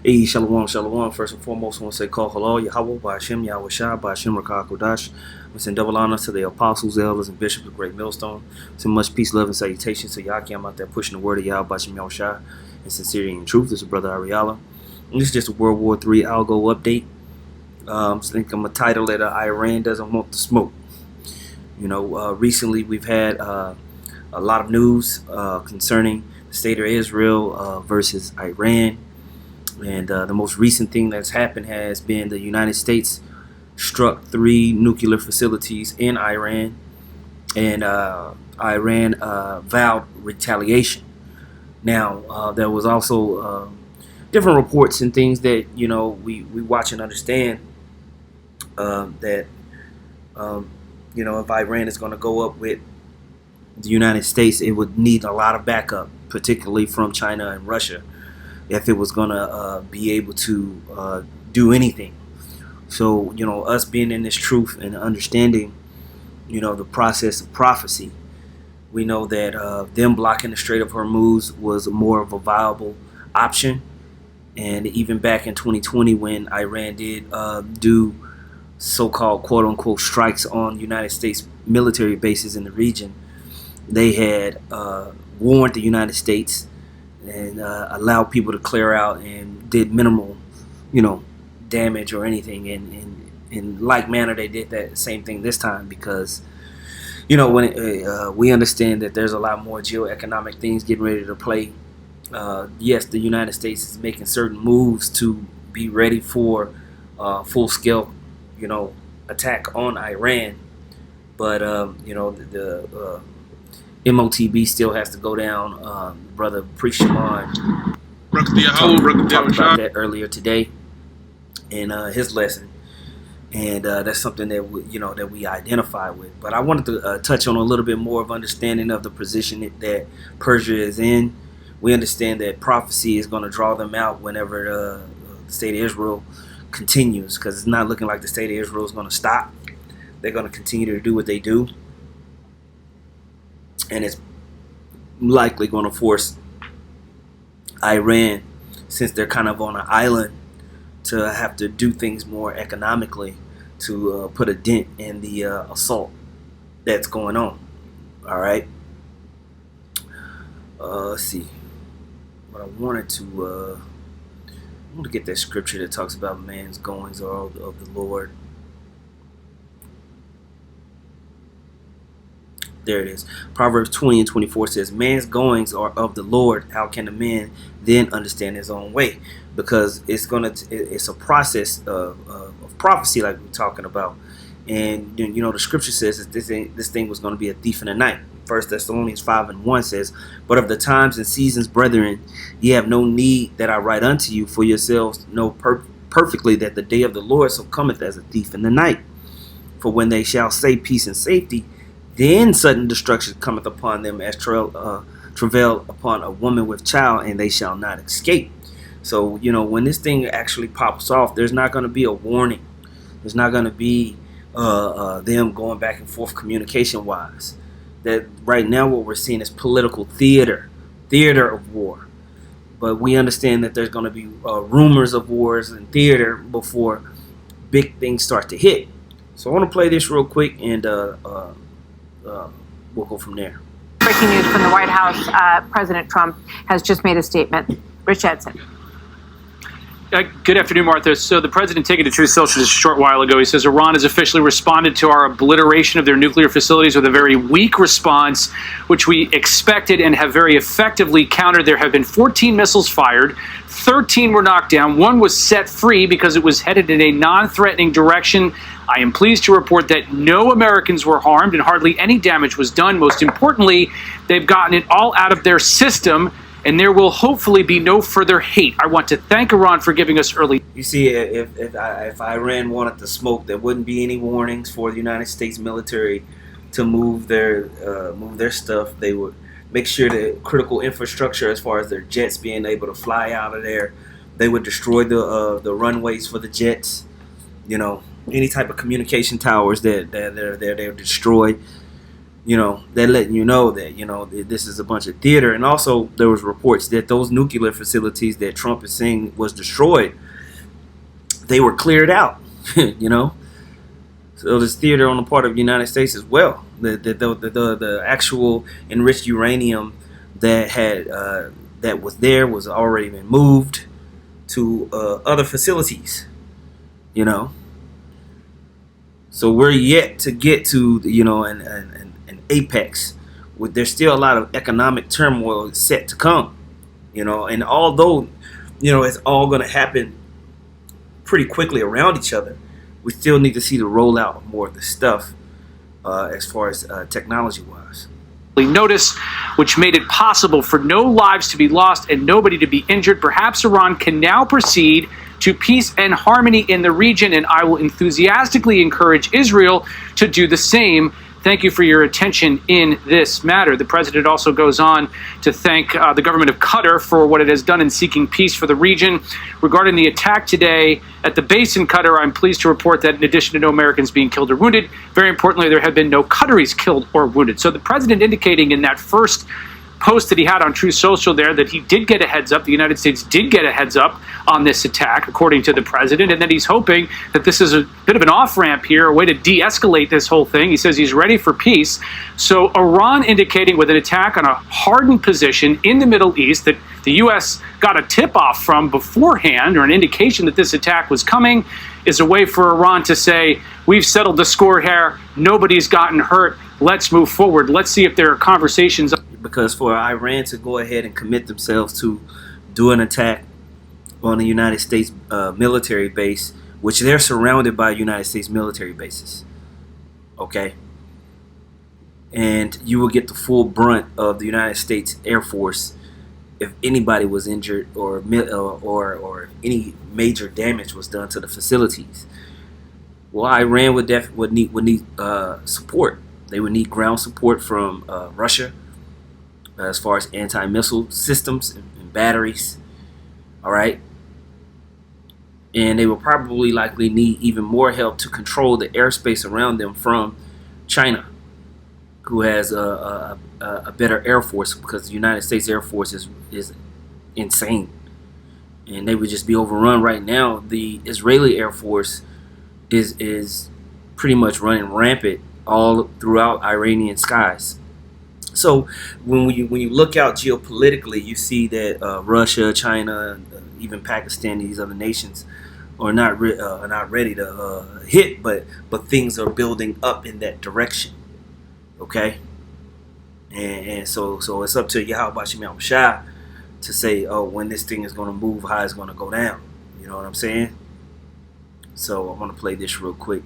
Hey, shalom, shalom. First and foremost, I want to say call hello, Yahweh, Ba'ashem, Yahweh Shai, Ba'ashem, Rakah, Kodash. We send double honor to the apostles, elders, and bishops of Great Millstone. Send much peace, love, and salutations to Yaki. I'm out there pushing the word of Yahweh, Ba'ashem, Yahweh Shai, in sincerity and truth. This is Brother Ariala. And this is just a World War III Algo update. I think I'm going to title it Iran Doesn't Want the Smoke. Recently we've had a lot of news concerning the state of Israel versus Iran. And the most recent thing that's happened has been the United States struck 3 nuclear facilities in Iran, and Iran vowed retaliation. Now, there was also different reports and things that we watch and understand that if Iran is going to go up with the United States, it would need a lot of backup, particularly from China and Russia, if it was going to be able to do anything. So, us being in this truth and understanding, the process of prophecy, we know that them blocking the Strait of Hormuz was more of a viable option. And even back in 2020, when Iran did do so-called quote-unquote strikes on United States military bases in the region, they had warned the United States and allowed people to clear out and did minimal, damage or anything. And in like manner, they did that same thing this time because, when we understand that there's a lot more geoeconomic things getting ready to play. Yes, the United States is making certain moves to be ready for full-scale, attack on Iran, but the MOTB still has to go down. Brother Priest Shimon talked about that earlier today in his lesson, and that's something that we identify with. But I wanted to touch on a little bit more of understanding of the position that Persia is in. We understand that prophecy is going to draw them out whenever the state of Israel continues, because it's not looking like the state of Israel is going to stop. They're going to continue to do what they do. And it's likely going to force Iran, since they're kind of on an island, to have to do things more economically to put a dent in the assault that's going on. All right. Let's see. But I want to get that scripture that talks about man's goings are of the Lord. There it is. Proverbs 20:24 says, man's goings are of the Lord. How can a man then understand his own way? Because it's a process of prophecy, like we're talking about. And the scripture says that this thing was going to be a thief in the night. 1 Thessalonians 5:1 says, but of the times and seasons, brethren, ye have no need that I write unto you, for yourselves know perfectly that the day of the Lord so cometh as a thief in the night. For when they shall say peace and safety, then sudden destruction cometh upon them as travail upon a woman with child, and they shall not escape. So, when this thing actually pops off, there's not going to be a warning. There's not going to be them going back and forth communication-wise. That right now what we're seeing is political theater of war. But we understand that there's going to be rumors of wars and theater before big things start to hit. So I want to play this real quick, and we'll go from there. Breaking news from the White House. President Trump has just made a statement. Rich Edson. Good afternoon, Martha. So the president taking to Truth Social just a short while ago, he says Iran has officially responded to our obliteration of their nuclear facilities with a very weak response, which we expected and have very effectively countered. There have been 14 missiles fired, 13 were knocked down, 1 was set free because it was headed in a non-threatening direction. I am pleased to report that no Americans were harmed and hardly any damage was done. Most importantly, they've gotten it all out of their system, and there will hopefully be no further hate. I want to thank Iran for giving us early. You see, if Iran wanted to smoke, there wouldn't be any warnings for the United States military to move their stuff. They would make sure that critical infrastructure, as far as their jets being able to fly out of there, they would destroy the runways for the jets. Any type of communication towers that they're destroyed. they're letting you know that this is a bunch of theater. And also there was reports that those nuclear facilities that Trump is saying was destroyed, they were cleared out. So there's theater on the part of the United States as well. The actual enriched uranium that was there was already been moved to other facilities. So we're yet to get to an apex. There's still a lot of economic turmoil set to come. And although it's all going to happen pretty quickly around each other, we still need to see the rollout of more of the stuff as far as technology-wise. Notice, which made it possible for no lives to be lost and nobody to be injured. Perhaps Iran can now proceed to peace and harmony in the region, and I will enthusiastically encourage Israel to do the same. Thank you for your attention in this matter. The president also goes on to thank the government of Qatar for what it has done in seeking peace for the region. Regarding the attack today at the base in Qatar, I'm pleased to report that in addition to no Americans being killed or wounded, very importantly, there have been no Qataris killed or wounded. So the president indicating in that first post that he had on Truth Social there that he did get a heads up, the United States did get a heads up on this attack, according to the president, and that he's hoping that this is a bit of an off-ramp here, a way to de-escalate this whole thing. He says he's ready for peace. So Iran indicating with an attack on a hardened position in the Middle East that the U.S. got a tip-off from beforehand, or an indication that this attack was coming, is a way for Iran to say, we've settled the score here, nobody's gotten hurt, let's move forward. Let's see if there are conversations. Because for Iran to go ahead and commit themselves to do an attack on the United States military base, which they're surrounded by United States military bases, okay? And you will get the full brunt of the United States Air Force if anybody was injured or any major damage was done to the facilities. Well, Iran would need support. They would need ground support from Russia, as far as anti-missile systems and batteries. All right. And they will probably likely need even more help to control the airspace around them from China, who has a better Air Force, because the United States Air Force is insane. And they would just be overrun right now. The Israeli Air Force is pretty much running rampant all throughout Iranian skies. So when you look out geopolitically, you see that Russia, China, even Pakistan, these other nations are not ready to hit, but things are building up in that direction. Okay, and so it's up to Yahweh Shem Shah to say, oh, when this thing is going to move, how it's going to go down. You know what I'm saying? So I want to play this real quick.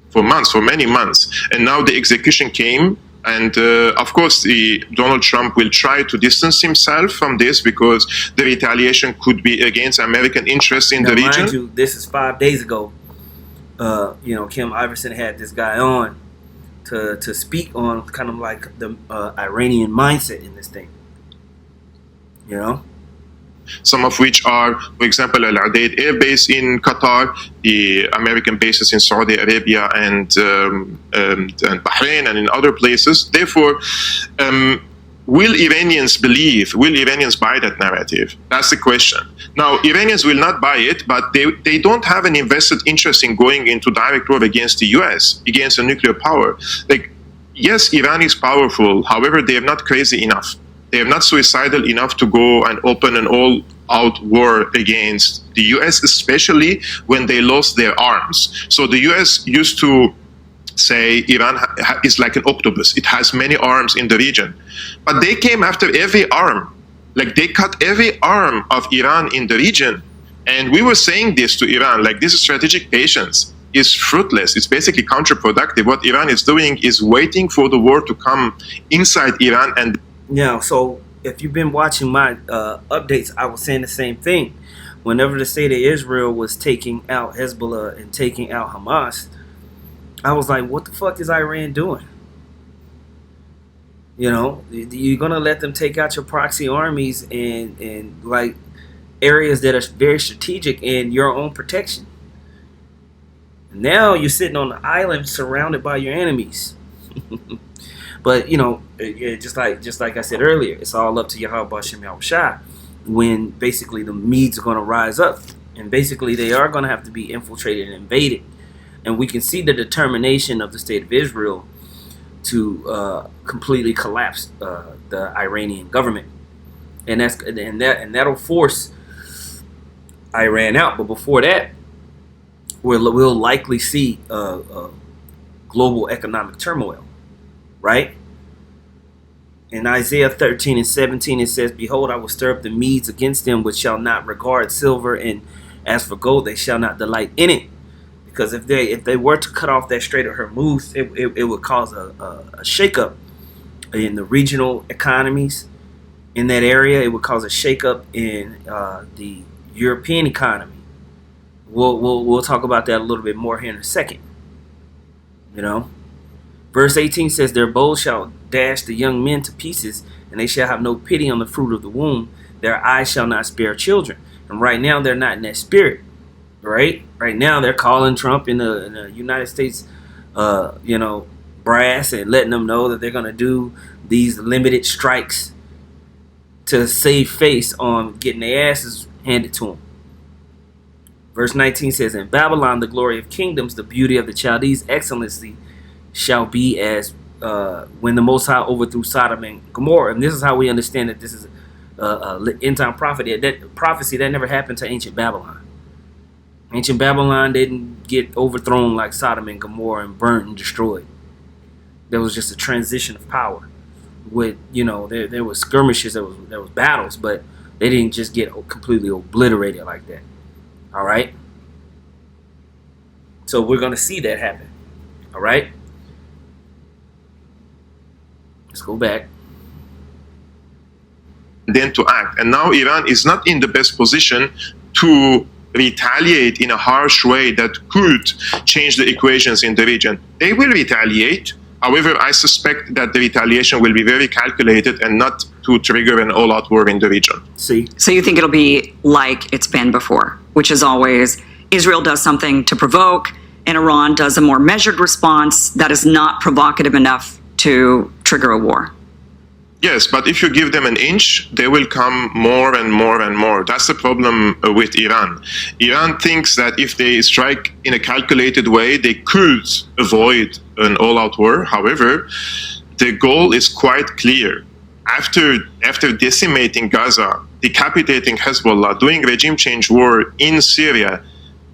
For many months, and now the execution came. And of course, Donald Trump will try to distance himself from this because the retaliation could be against American interests in the region. Mind you, this is 5 days ago. Kim Iverson had this guy on to speak on kind of like the Iranian mindset in this thing. Some of which are, for example, Al Udeid Air Base in Qatar, the American bases in Saudi Arabia and Bahrain and in other places. Therefore, will Iranians buy that narrative? That's the question. Now, Iranians will not buy it, but they don't have an invested interest in going into direct war against the US, against a nuclear power. Like, yes, Iran is powerful. However, they are not crazy enough. They are not suicidal enough to go and open an all-out war against the U.S., especially when they lost their arms. So the U.S. used to say Iran is like an octopus. It has many arms in the region. But they came after every arm. Like, they cut every arm of Iran in the region. And we were saying this to Iran, like, this strategic patience is fruitless. It's basically counterproductive. What Iran is doing is waiting for the war to come inside Iran. And so if you've been watching my updates, I was saying the same thing. Whenever the state of Israel was taking out Hezbollah and taking out Hamas, I was like, what the fuck is Iran doing? You're going to let them take out your proxy armies and like areas that are very strategic in your own protection. Now you're sitting on the island surrounded by your enemies. But just like I said earlier, it's all up to Yahweh Bashem Yahushua when basically the Medes are going to rise up, and basically they are going to have to be infiltrated and invaded. And we can see the determination of the state of Israel to completely collapse the Iranian government, and that'll force Iran out. But before that, we'll likely see global economic turmoil, right? In Isaiah 13 and 17, it says, "Behold, I will stir up the Medes against them, which shall not regard silver, and as for gold, they shall not delight in it." Because if they were to cut off that Strait of Hormuz, it would cause a shakeup in the regional economies in that area. It would cause a shakeup in the European economy. We'll talk about that a little bit more here in a second. Verse 18 says, "Their bows shall dash the young men to pieces, and they shall have no pity on the fruit of the womb. Their eyes shall not spare children." And right now they're not in that spirit. Right now they're calling Trump in the United States, brass, and letting them know that they're going to do these limited strikes to save face on getting their asses handed to them. Verse 19 says, "In Babylon, the glory of kingdoms, the beauty of the Chaldees' excellency shall be as when the Most High overthrew Sodom and Gomorrah." And this is how we understand that this is end time prophecy. That prophecy that never happened to ancient Babylon. Ancient Babylon didn't get overthrown like Sodom and Gomorrah and burnt and destroyed. There was just a transition of power. With there was skirmishes, there was battles, but they didn't just get completely obliterated like that. All right. So we're gonna see that happen. All right. Let's go back. Then to act, and now Iran is not in the best position to retaliate in a harsh way that could change the equations in the region. They will retaliate. However, I suspect that the retaliation will be very calculated and not to trigger an all-out war in the region. See? So you think it'll be like it's been before, which is always Israel does something to provoke and Iran does a more measured response that is not provocative enough to trigger a war. Yes, but if you give them an inch, they will come more and more and more. That's the problem with Iran. Iran thinks that if they strike in a calculated way, they could avoid an all-out war. However, the goal is quite clear. After decimating Gaza, decapitating Hezbollah, doing regime change war in Syria,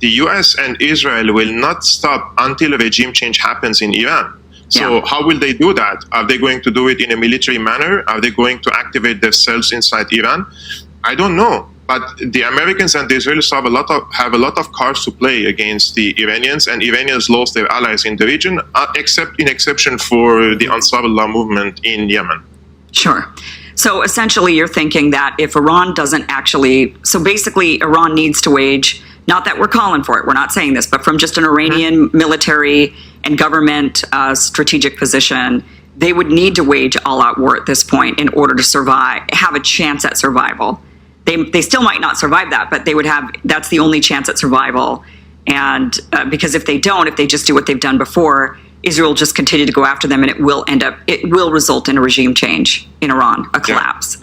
the US and Israel will not stop until a regime change happens in Iran. So how will they do that? Are they going to do it in a military manner? Are they going to activate themselves inside Iran? I don't know. But the Americans and the Israelis have a lot of cards to play against the Iranians, and Iranians lost their allies in the region, exception for the Ansarullah movement in Yemen. Sure. So essentially you're thinking that if Iran doesn't actually, so basically Iran needs to wage, not that we're calling for it, we're not saying this, but from just an Iranian military and government strategic position, they would need to wage all-out war at this point in order to survive, have a chance at survival. They still might not survive that, but they would have, that's the only chance at survival. And because if they don't, if they just do what they've done before, Israel will just continue to go after them, and it will result in a regime change in Iran, a collapse.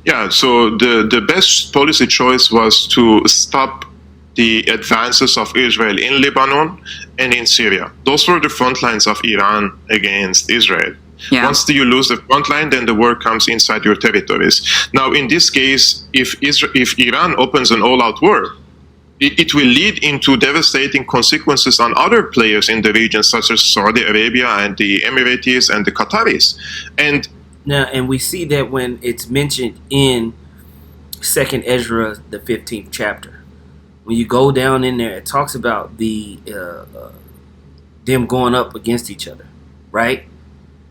Yeah, so the best policy choice was to stop the advances of Israel in Lebanon and in Syria. Those were the front lines of Iran against Israel. Yeah. Once you lose the front line, then the war comes inside your territories. Now, in this case, if Iran opens an all-out war, it will lead into devastating consequences on other players in the region, such as Saudi Arabia and the Emiratis and the Qataris. And we see that when it's mentioned in 2nd Ezra, the 15th chapter. When you go down in there, it talks about them going up against each other, right?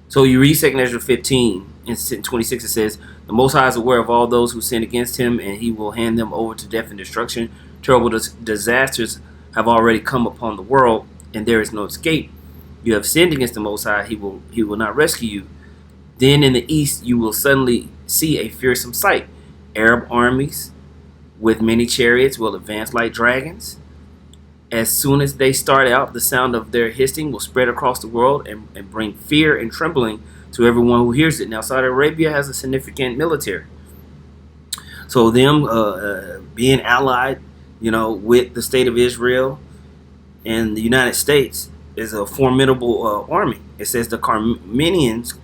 So you read 2nd Ezra 15, in 26, it says, "The Most High is aware of all those who sin against him, and he will hand them over to death and destruction. Terrible disasters have already come upon the world, and there is no escape. You have sinned against the Most High, he will not rescue you. Then in the east you will suddenly see a fearsome sight. Arab armies with many chariots will advance like dragons, As soon as they start out, the sound of their hissing will spread across the world and bring fear and trembling to everyone who hears it. Now, Saudi Arabia has a significant military. So them being allied, with the state of Israel and the United States is a formidable army. It says the Carmenians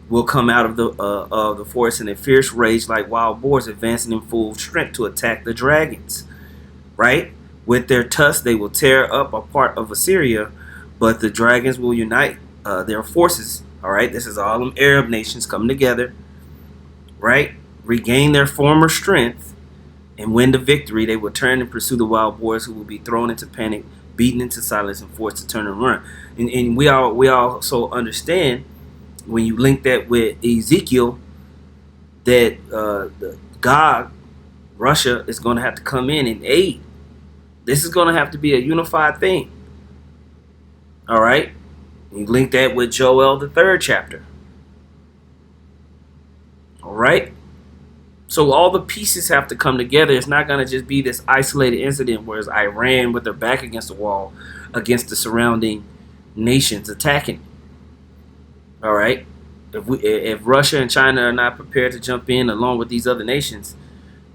will come out of the forest in a fierce rage like wild boars, advancing in full strength to attack the dragons. Right? With their tusks, they will tear up a part of Assyria, but the dragons will unite their forces. All right, this is all them Arab nations coming together, right? Regain their former strength and win the victory. They will turn and pursue the wild boars, who will be thrown into panic, beaten into silence, and forced to turn and run. And we also understand, when you link that with Ezekiel, that the God, Russia, is going to have to come in and aid. This is going to have to be a unified thing. All right? You link that with Joel, the 3rd chapter. All right? So all the pieces have to come together. It's not going to just be this isolated incident where it's Iran with their back against the wall against the surrounding nations attacking. All right? If Russia and China are not prepared to jump in along with these other nations,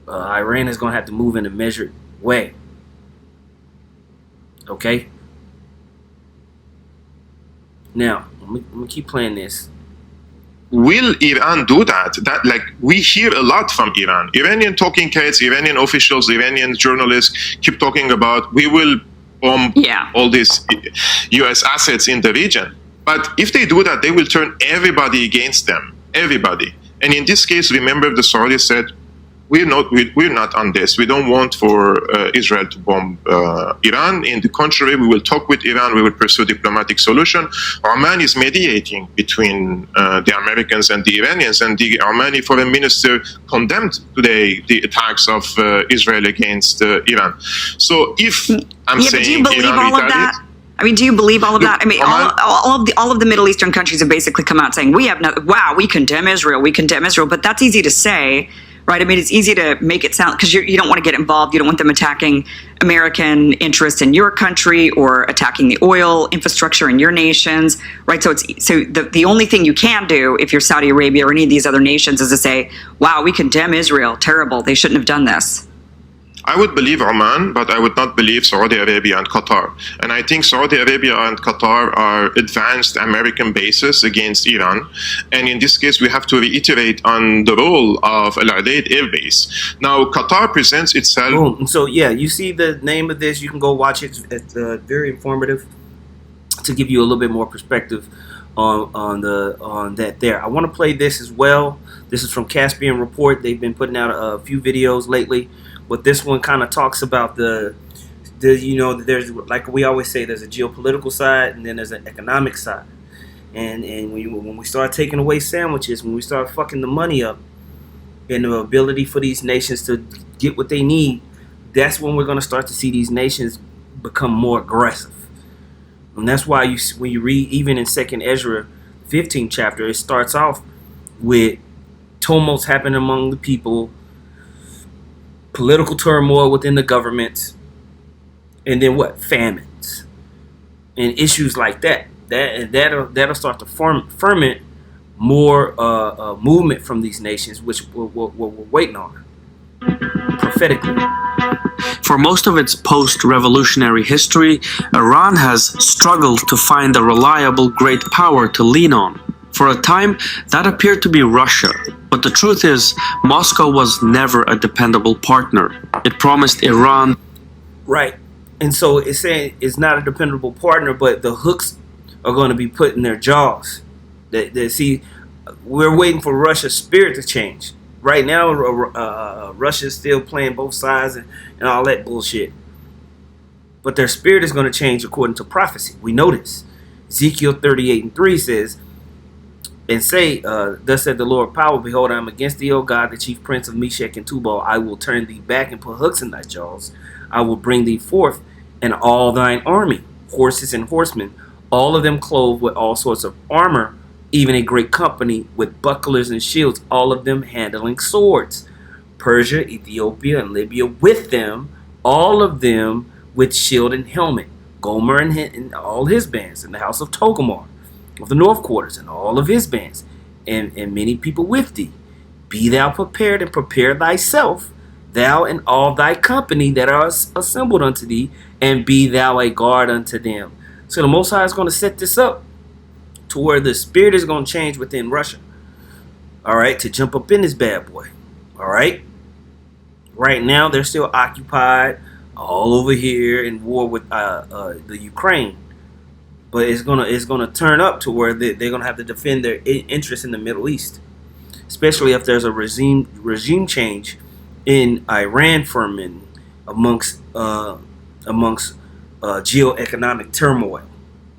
Iran is going to have to move in a measured way. Okay? Now, let me keep playing this. Will Iran do that? We hear a lot from Iran. Iranian talking heads, Iranian officials, Iranian journalists keep talking about, we will bomb all these U.S. assets in the region. But if they do that, they will turn everybody against them. Everybody. And in this case, remember, the Saudis said, we're not on this. We don't want for Israel to bomb Iran. In the contrary, we will talk with Iran. We will pursue diplomatic solution. Oman is mediating between the Americans and the Iranians, and the Omani foreign minister condemned today the attacks of Israel against Iran. So if I'm saying, do you believe all of that? I mean, do you believe all of that? I mean, all of the Middle Eastern countries have basically come out saying, we condemn Israel, but that's easy to say. Right. I mean, it's easy to make it sound, because you don't want to get involved. You don't want them attacking American interests in your country or attacking the oil infrastructure in your nations. Right. So the only thing you can do if you're Saudi Arabia or any of these other nations is to say, wow, we condemn Israel. Terrible. They shouldn't have done this. I would believe Oman, but I would not believe Saudi Arabia and Qatar. And I think Saudi Arabia and Qatar are advanced American bases against Iran. And in this case, we have to reiterate on the role of Al Udeid Air Base. Now, Qatar presents itself... Boom. So, you see the name of this. You can go watch it. It's very informative to give you a little bit more perspective on that there. I want to play this as well. This is from Caspian Report. They've been putting out a few videos lately. But this one kind of talks about there's, like we always say, there's a geopolitical side and then there's an economic side. And when we start taking away sandwiches, when we start fucking the money up and the ability for these nations to get what they need, that's when we're going to start to see these nations become more aggressive. And that's why when you read even in 2nd Ezra 15th chapter, it starts off with tumults happening among the people, political turmoil within the government, and then famines and issues like that. That'll start to ferment more movement from these nations, which we're waiting on prophetically. For most of its post-revolutionary history, Iran has struggled to find a reliable great power to lean on. For a time, that appeared to be Russia. But the truth is, Moscow was never a dependable partner. It promised Iran... Right. And so it's saying it's not a dependable partner, but the hooks are going to be put in their jaws. See, we're waiting for Russia's spirit to change. Right now, Russia's still playing both sides and all that bullshit. But their spirit is going to change according to prophecy. We know this. Ezekiel 38:3 says, and say, thus said the Lord power, behold, I am against thee, O God, the chief prince of Meshach and Tubal. I will turn thee back and put hooks in thy jaws. I will bring thee forth, and all thine army, horses and horsemen, all of them clothed with all sorts of armor, even a great company with bucklers and shields, all of them handling swords. Persia, Ethiopia, and Libya with them, all of them with shield and helmet, Gomer and all his bands, and the house of Togomar of the north quarters and all of his bands, and many people with thee. Be thou prepared and prepare thyself, thou and all thy company that are assembled unto thee, and be thou a guard unto them. So the Most High is going to set this up to where the spirit is going to change within Russia. All right, to jump up in this bad boy. All right. Right now, they're still occupied all over here in war with the Ukraine. But it's gonna turn up to where they're gonna have to defend their interests in the Middle East, especially if there's a regime change in Iran forming amongst geoeconomic turmoil.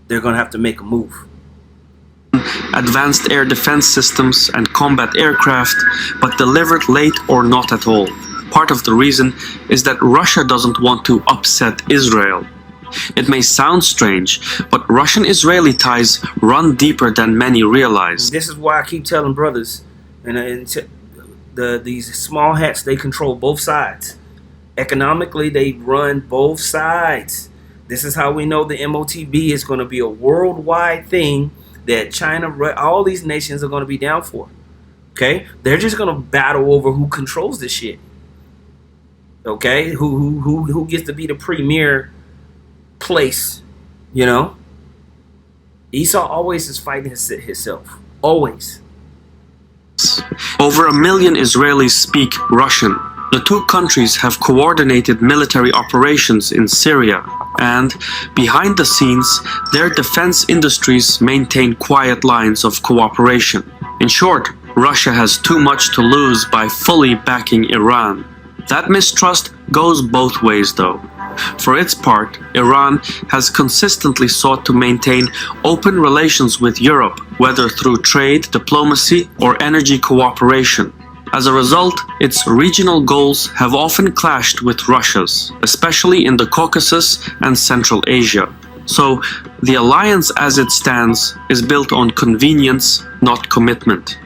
They're gonna have to make a move. Advanced air defense systems and combat aircraft, but delivered late or not at all. Part of the reason is that Russia doesn't want to upset Israel. It may sound strange, but Russian-Israeli ties run deeper than many realize. This is why I keep telling brothers, these small hats, they control both sides. Economically, they run both sides. This is how we know the MOTB is going to be a worldwide thing that China, all these nations are going to be down for. Okay? They're just going to battle over who controls this shit. Okay? Who gets to be the premier place, you know? Esau always is fighting himself. Always. Over 1 million Israelis speak Russian. The two countries have coordinated military operations in Syria, and behind the scenes, their defense industries maintain quiet lines of cooperation. In short, Russia has too much to lose by fully backing Iran. That mistrust goes both ways, though. For its part, Iran has consistently sought to maintain open relations with Europe, whether through trade, diplomacy, or energy cooperation. As a result, its regional goals have often clashed with Russia's, especially in the Caucasus and Central Asia. So, the alliance as it stands is built on convenience, not commitment.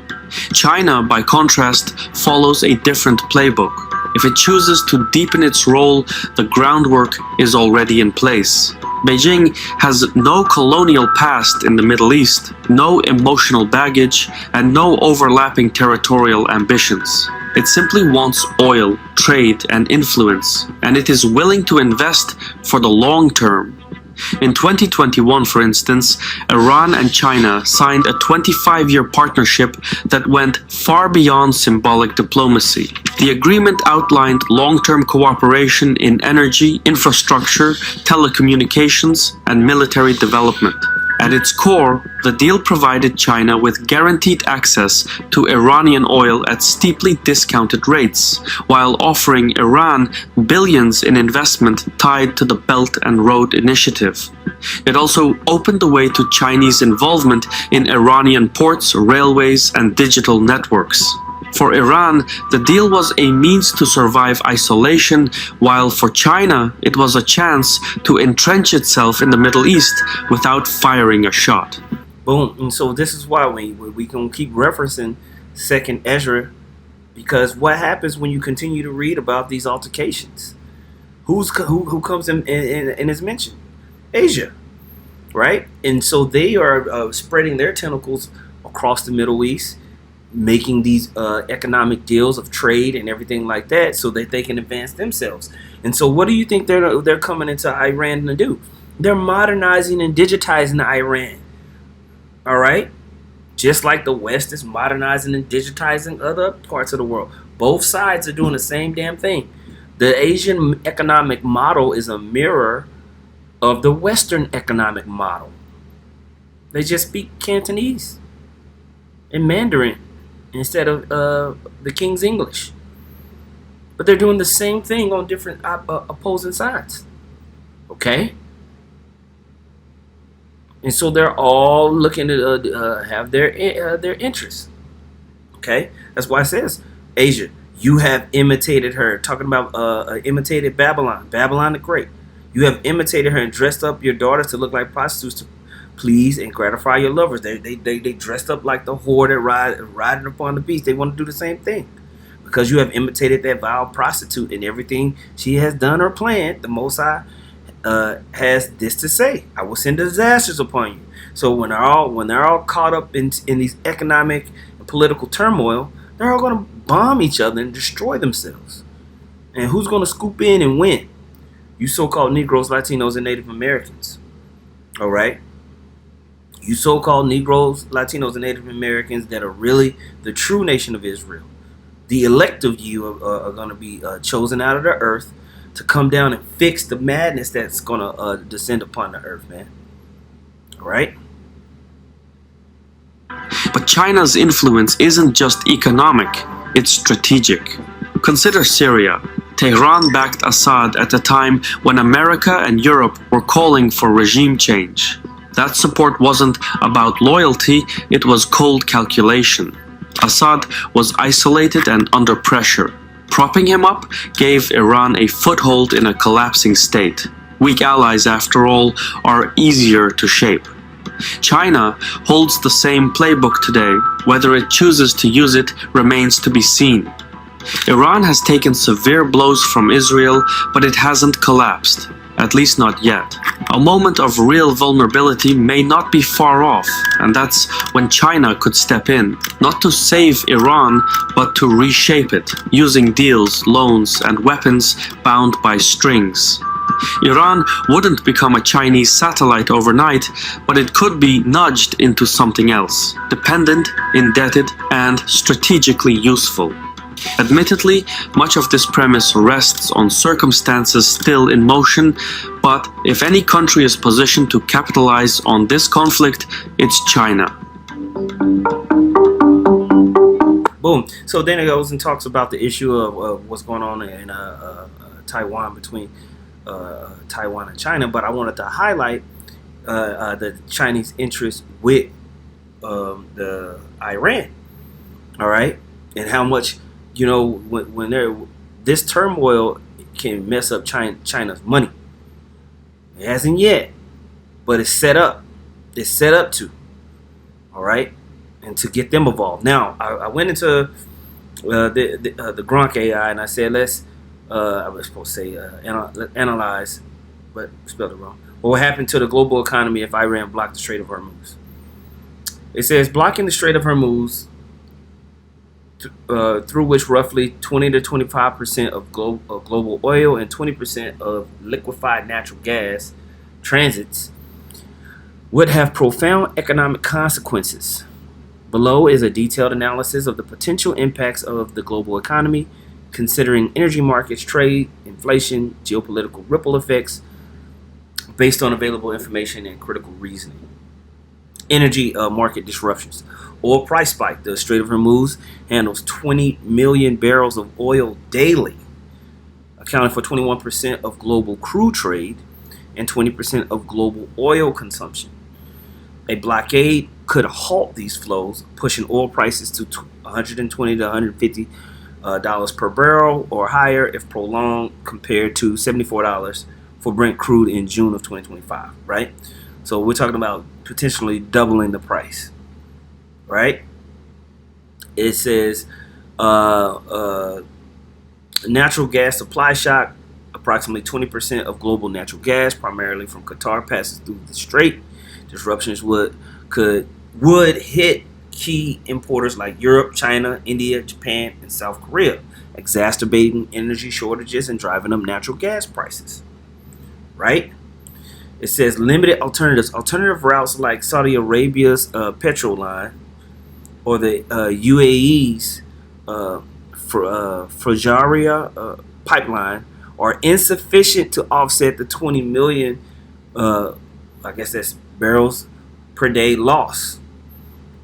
China, by contrast, follows a different playbook. If it chooses to deepen its role, the groundwork is already in place. Beijing has no colonial past in the Middle East, no emotional baggage, and no overlapping territorial ambitions. It simply wants oil, trade, and influence, and it is willing to invest for the long term. In 2021, for instance, Iran and China signed a 25-year partnership that went far beyond symbolic diplomacy. The agreement outlined long-term cooperation in energy, infrastructure, telecommunications, and military development. At its core, the deal provided China with guaranteed access to Iranian oil at steeply discounted rates, while offering Iran billions in investment tied to the Belt and Road Initiative. It also opened the way to Chinese involvement in Iranian ports, railways, and digital networks. For Iran, the deal was a means to survive isolation, while for China, it was a chance to entrench itself in the Middle East without firing a shot. Boom. And so this is why we can keep referencing 2nd Ezra, because what happens when you continue to read about these altercations? Who comes in is mentioned? Asia, right? And so they are spreading their tentacles across the Middle East, making these economic deals of trade and everything like that so that they can advance themselves. And so what do you think they're coming into Iran to do? They're modernizing and digitizing Iran. All right? Just like the West is modernizing and digitizing other parts of the world. Both sides are doing the same damn thing. The Asian economic model is a mirror of the Western economic model. They just speak Cantonese and Mandarin instead of the King's English. But they're doing the same thing on different opposing sides. Okay? And so they're all looking to have their interests. Okay? That's why it says, Asia, you have imitated her. Talking about imitated Babylon. Babylon the Great. You have imitated her and dressed up your daughters to look like prostitutes to please and gratify your lovers. They dressed up like the whore that riding upon the beast. They want to do the same thing. Because you have imitated that vile prostitute in everything she has done or planned, the Most High has this to say: "I will send disasters upon you." So when they're all caught up in these economic and political turmoil, they're all going to bomb each other and destroy themselves. And who's going to scoop in and win? You so-called Negroes, Latinos, and Native Americans. All right? You so-called Negroes, Latinos, and Native Americans that are really the true nation of Israel. The elect of you are going to be chosen out of the earth to come down and fix the madness that's going to descend upon the earth, man. All right? But China's influence isn't just economic, it's strategic. Consider Syria. Tehran backed Assad at a time when America and Europe were calling for regime change. That support wasn't about loyalty, it was cold calculation. Assad was isolated and under pressure. Propping him up gave Iran a foothold in a collapsing state. Weak allies, after all, are easier to shape. China holds the same playbook today. Whether it chooses to use it remains to be seen. Iran has taken severe blows from Israel, but it hasn't collapsed, at least not yet. A moment of real vulnerability may not be far off, and that's when China could step in, not to save Iran, but to reshape it, using deals, loans, and weapons bound by strings. Iran wouldn't become a Chinese satellite overnight, but it could be nudged into something else, dependent, indebted, and strategically useful. Admittedly, much of this premise rests on circumstances still in motion, but if any country is positioned to capitalize on this conflict, it's China. Boom. So then it goes and talks about the issue of what's going on in Taiwan, between Taiwan and China, but I wanted to highlight the Chinese interest with the Iran. All right, and how much, you know, when this turmoil can mess up China's money. It hasn't yet, but it's set up. It's set up to. All right, and to get them involved. Now, I went into the Gronk AI and I said, let's. I was supposed to say analyze, but spelled it wrong. What would happen to the global economy if Iran blocked the Strait of Hormuz? It says blocking the Strait of Hormuz, through which roughly 20 to 25% of global oil and 20% of liquefied natural gas transits, would have profound economic consequences. Below is a detailed analysis of the potential impacts of the global economy, considering energy markets, trade, inflation, geopolitical ripple effects, based on available information and critical reasoning. Energy market disruptions. Oil price spike. The Strait of Hormuz handles 20 million barrels of oil daily, accounting for 21% of global crude trade and 20% of global oil consumption. A blockade could halt these flows, pushing oil prices to $120 to $150 per barrel or higher if prolonged, compared to $74 for Brent crude in June of 2025, right? So we're talking about potentially doubling the price, right? It says natural gas supply shock. Approximately 20% of global natural gas, primarily from Qatar, passes through the strait. Disruptions would hit key importers like Europe, China, India, Japan, and South Korea, exacerbating energy shortages and driving up natural gas prices. Right? It says limited alternatives. Alternative routes like Saudi Arabia's petrol line or the UAE's Fujairah pipeline are insufficient to offset the 20 million, I guess that's barrels per day loss.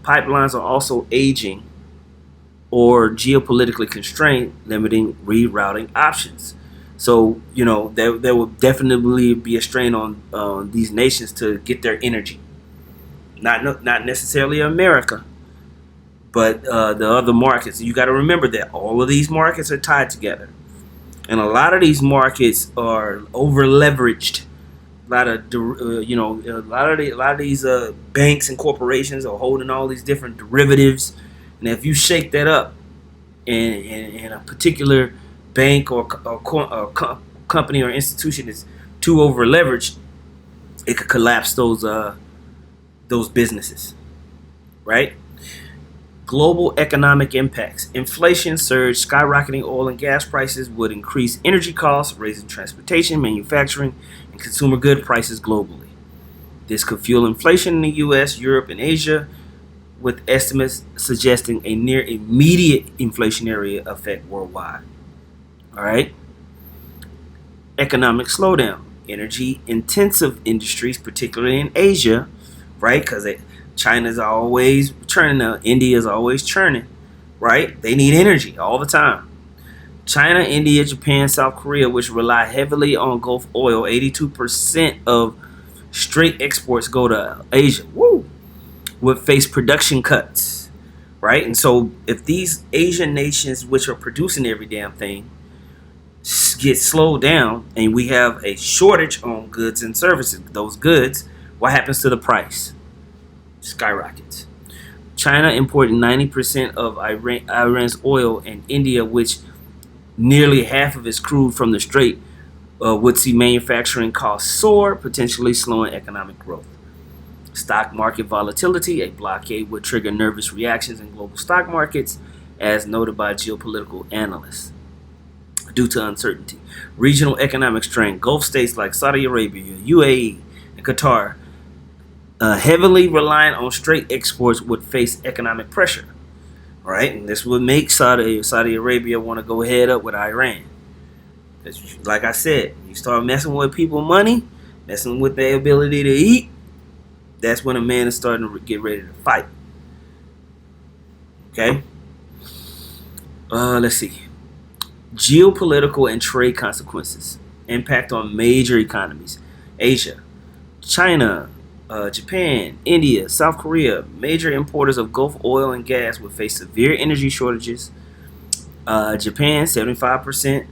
Pipelines are also aging or geopolitically constrained, limiting rerouting options. So, you know, there will definitely be a strain on these nations to get their energy. Not necessarily America, but the other markets. You got to remember that all of these markets are tied together. And a lot of these markets are over leveraged. A lot of these banks and corporations are holding all these different derivatives, and if you shake that up, in a particular bank or company or institution is too over leveraged, it could collapse those businesses, right? Global economic impacts. Inflation surge, skyrocketing oil and gas prices would increase energy costs, raising transportation, manufacturing, and consumer good prices globally. This could fuel inflation in the US, Europe, and Asia, with estimates suggesting a near immediate inflationary effect worldwide. All right. Economic slowdown. Energy intensive industries, particularly in Asia, right? Because China's always churning now. India's always churning, right? They need energy all the time. China, India, Japan, South Korea, which rely heavily on Gulf oil, 82% of straight exports go to Asia. Woo! Would face production cuts, right? And so if these Asian nations, which are producing every damn thing, get slowed down and we have a shortage on goods and services, those goods, what happens to the price? Skyrockets. China imported 90% of Iran's oil, and India, which nearly half of its crude from the Strait, would see manufacturing costs soar, potentially slowing economic growth. Stock market volatility. A blockade would trigger nervous reactions in global stock markets, as noted by geopolitical analysts, due to uncertainty. Regional economic strain. Gulf states like Saudi Arabia, UAE, and Qatar, heavily reliant on straight exports, would face economic pressure. Right? And this would make Saudi Arabia want to go head up with Iran. Like I said, you start messing with people's money, messing with their ability to eat, that's when a man is starting to get ready to fight. Okay? Let's see. Geopolitical and trade consequences. Impact on major economies. Asia, China, Japan, India, South Korea, major importers of Gulf oil and gas, would face severe energy shortages. Japan, 75%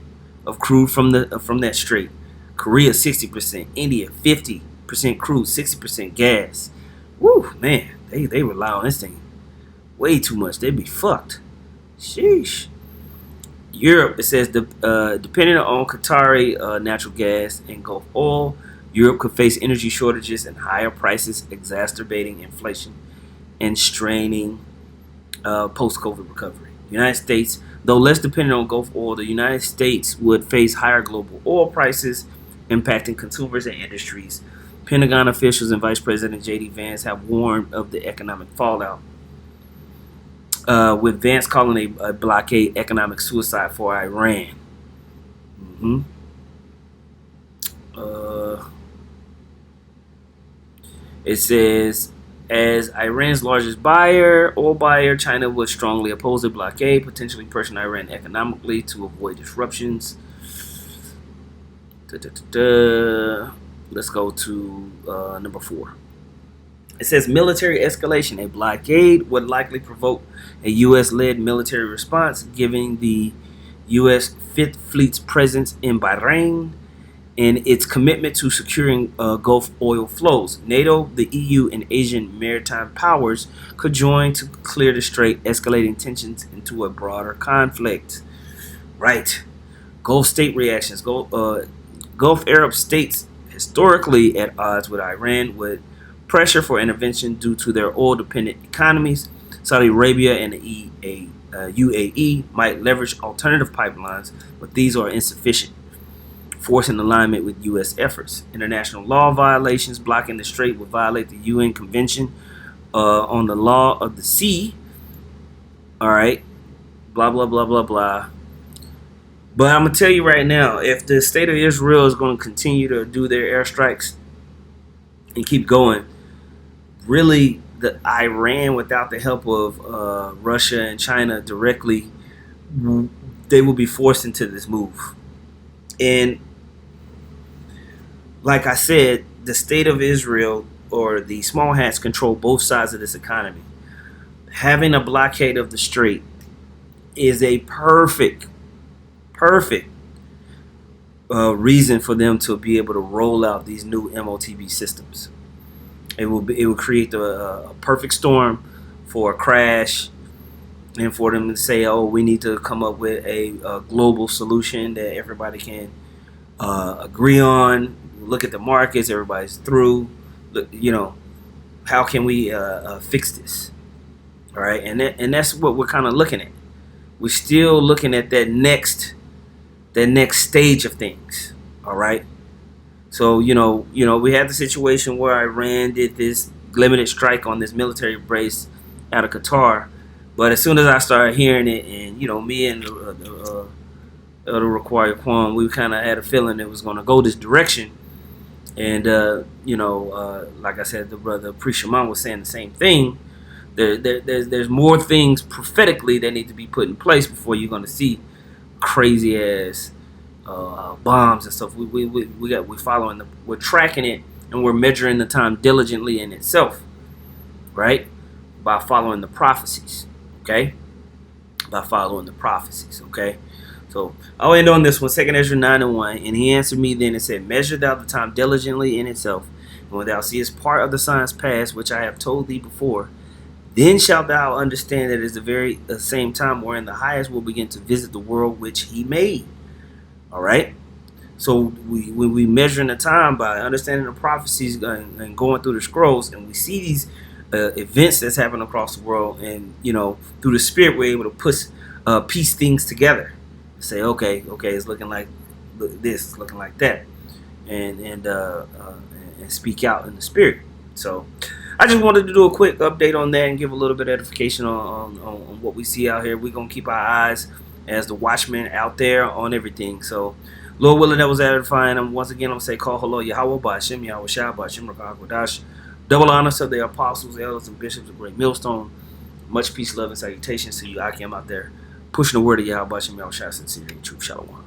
of crude from that strait. Korea, 60%. India, 50% crude, 60% gas. Woo, man, they rely on this thing way too much. They'd be fucked. Sheesh. Europe, it says, depending on Qatari natural gas and Gulf oil, Europe could face energy shortages and higher prices, exacerbating inflation and straining post-COVID recovery. United States, though less dependent on Gulf oil, the United States would face higher global oil prices, impacting consumers and industries. Pentagon officials and Vice President J.D. Vance have warned of the economic fallout, with Vance calling a blockade economic suicide for Iran. It says, as Iran's largest oil buyer, China would strongly oppose the blockade, potentially pressuring Iran economically to avoid disruptions. Let's go to number 4. It says military escalation. A blockade would likely provoke a U.S.-led military response, given the U.S. Fifth Fleet's presence in Bahrain and its commitment to securing Gulf oil flows. NATO, the EU, and Asian maritime powers could join to clear the strait, escalating tensions into a broader conflict. Right. Gulf state reactions. Gulf Arab states, historically at odds with Iran, would pressure for intervention due to their oil-dependent economies. Saudi Arabia and the UAE might leverage alternative pipelines, but these are insufficient, forcing alignment with U.S. efforts. International law violations blocking the strait would violate the UN Convention on the Law of the Sea. All right, blah, blah, blah, blah, blah. But I'm going to tell you right now, if the state of Israel is going to continue to do their airstrikes and keep going, really, the Iran, without the help of Russia and China directly, they will be forced into this move. And like I said, the state of Israel, or the small hats, control both sides of this economy. Having a blockade of the strait is a perfect reason for them to be able to roll out these new MOTB systems. It will create a perfect storm for a crash, and for them to say, oh, we need to come up with a global solution that everybody can agree on. look at the markets. Everybody's through. How can we fix this? All right, and that's what we're kind of looking at. We're still looking at that next stage of things. All right. So we had the situation where Iran did this limited strike on this military base out of Qatar, but as soon as I started hearing it, and me and the required Quan, we kind of had a feeling it was going to go this direction. And like I said, the brother Pre-Shaman was saying the same thing. There's more things prophetically that need to be put in place before you're going to see crazy ass bombs and stuff. We're tracking it, and we're measuring the time diligently in itself, right? By following the prophecies, okay? Okay? So I'll end on this one, 2 Ezra 9:1, and he answered me then and said, measure thou the time diligently in itself, and when thou seest part of the signs past, which I have told thee before, then shalt thou understand that it is the same time wherein the highest will begin to visit the world which he made. All right? So when we measuring the time by understanding the prophecies and going through the scrolls, and we see these events that's happening across the world, and through the Spirit we're able to piece things together. Say, okay, it's looking like this, it's looking like that, and speak out in the Spirit. So I just wanted to do a quick update on that and give a little bit of edification on what we see out here. We're going to keep our eyes as the watchmen out there on everything. So, Lord willing, that was edifying. And once again, I'm going to say, call hello, Yahweh, Ba'ashem, Yahweh Shah, Ba'ashem, Rakah, double honor to the apostles, elders, and bishops of Great Millstone. Much peace, love, and salutations to you, Akim, out there, pushing the word of Yahweh, Ba'ashem, Yahweh Shah, sincerely, truth, Shalom.